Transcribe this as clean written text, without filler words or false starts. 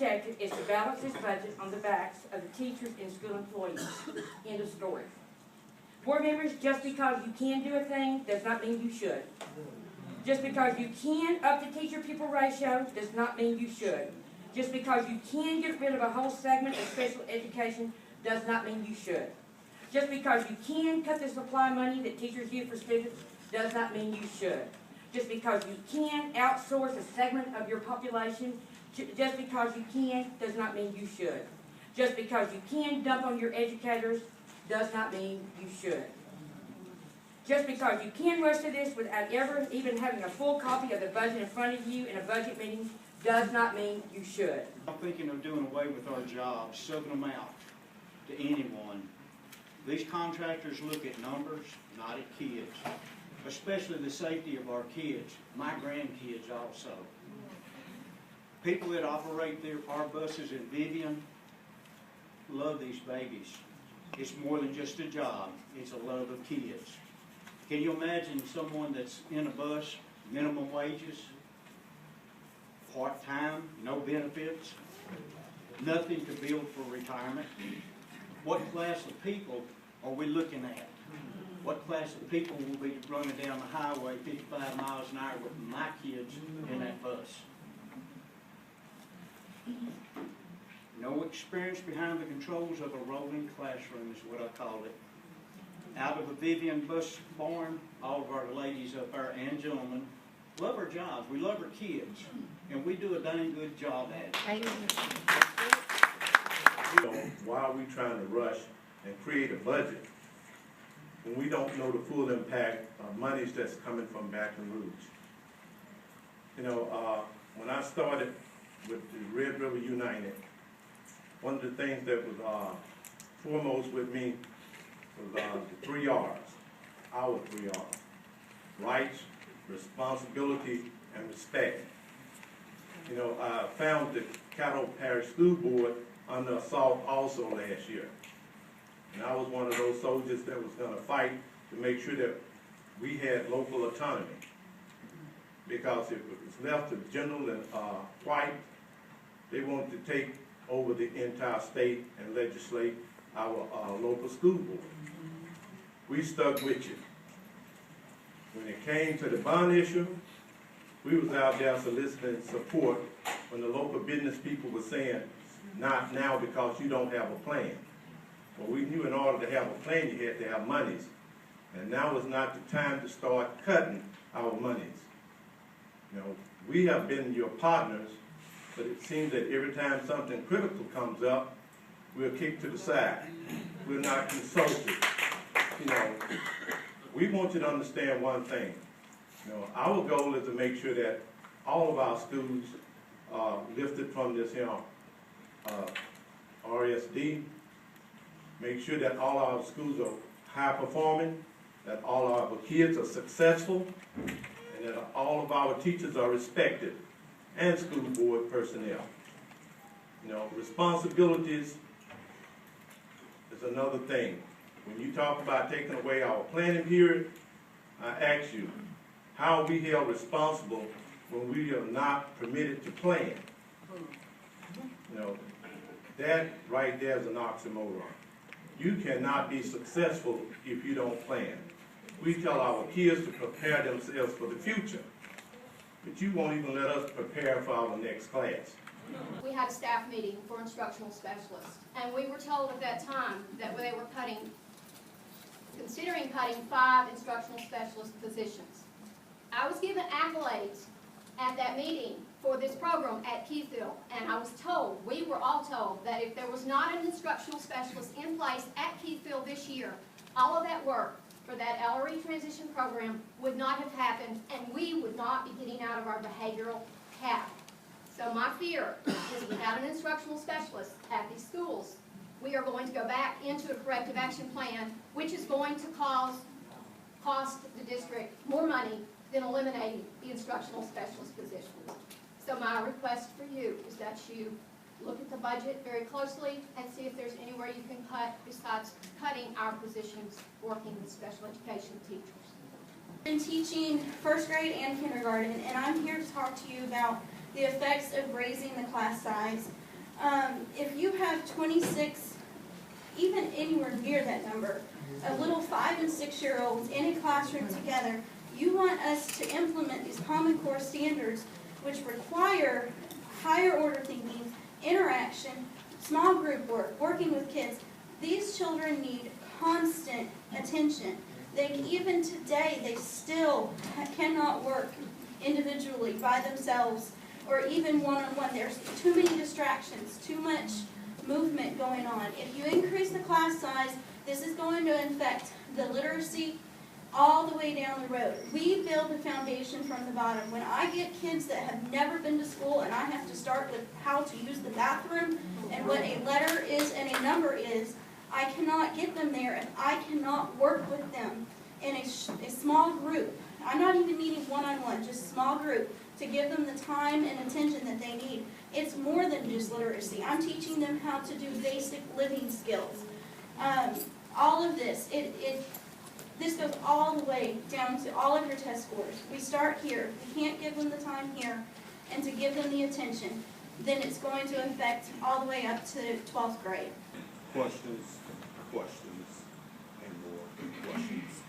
objective is to balance this budget on the backs of the teachers and school employees. End of story. Board members, just because you can do a thing does not mean you should. Just because you can up the teacher-pupil ratio does not mean you should. Just because you can get rid of a whole segment of special education does not mean you should. Just because you can cut the supply money that teachers use for students does not mean you should. Just because you can outsource a segment of your population, just because you can does not mean you should. Just because you can dump on your educators does not mean you should. Just because you can rush to this without ever even having a full copy of the budget in front of you in a budget meeting does not mean you should. I'm thinking of doing away with our jobs, subbing them out to anyone. These contractors look at numbers, not at kids, especially the safety of our kids, my grandkids also. People that operate our buses in Vivian love these babies. It's more than just a job, it's a love of kids. Can you imagine someone that's in a bus, minimum wages, part-time, no benefits, nothing to build for retirement? What class of people are we looking at? What class of people will be running down the highway 55 miles an hour with my kids in that bus? No experience behind the controls of a rolling classroom is what I call it. Out of a Vivian bus barn, all of our ladies up there and gentlemen love our jobs. We love our kids, and we do a dang good job at it. Why are we trying to rush and create a budget when we don't know the full impact of monies that's coming from Baton Rouge? You know, when I started with the Red River United, one of the things that was foremost with me was the 3 R's, our 3 R's: rights, responsibility, and respect. You know, I found the Caddo Parish School Board under assault also last year. And I was one of those soldiers that was going to fight to make sure that we had local autonomy. Because if it was left to general and white, they wanted to take over the entire state and legislate our local school board. We stuck with you. When it came to the bond issue, we was out there soliciting support when the local business people were saying, not now because you don't have a plan. Well, we knew in order to have a plan, you had to have monies. And now is not the time to start cutting our monies. You know, we have been your partners, but it seems that every time something critical comes up, we're kicked to the side. We're not consulted. You know, we want you to understand one thing. You know, our goal is to make sure that all of our schools are lifted from this, RSD. Make sure that all our schools are high performing, that all our kids are successful, and that all of our teachers are respected, and school board personnel. You know, responsibilities is another thing. When you talk about taking away our planning period, I ask you, how are we held responsible when we are not permitted to plan? You know, that right there is an oxymoron. You cannot be successful if you don't plan. We tell our kids to prepare themselves for the future, but you won't even let us prepare for our next class. We had a staff meeting for instructional specialists, and we were told at that time that they were considering cutting 5 instructional specialist positions. I was given accolades at that meeting for this program at Keithville, and I was told, we were all told, that if there was not an instructional specialist in place at Keithville this year, all of that work for that LRE transition program would not have happened, and we would not be getting out of our behavioral path. So my fear is without an instructional specialist at these schools, we are going to go back into a corrective action plan, which is going to cost the district more money than eliminating the instructional specialist position. So my request for you is that you look at the budget very closely and see if there's anywhere you can cut besides cutting our positions working with special education teachers. I've been teaching first grade and kindergarten, and I'm here to talk to you about the effects of raising the class size If you have 26, even anywhere near that number, of little 5 and 6-year-olds in a classroom together, you want us to implement these Common Core standards, which require higher order thinking, interaction, small group work, working with kids. These children need constant attention. Even today, they still cannot work individually by themselves or even one-on-one. There's too many distractions, too much movement going on. If you increase the class size, this is going to affect the literacy all the way down the road. We build the foundation from the bottom. When I get kids that have never been to school and I have to start with how to use the bathroom and what a letter is and a number is, I cannot get them there if I cannot work with them in a small group. I'm not even meeting one-on-one, just small group, to give them the time and attention that they need. It's more than just literacy. I'm teaching them how to do basic living skills. All of this, this goes all the way down to all of your test scores. We start here. We can't give them the time here and to give them the attention. Then it's going to affect all the way up to 12th grade. Questions, and more questions.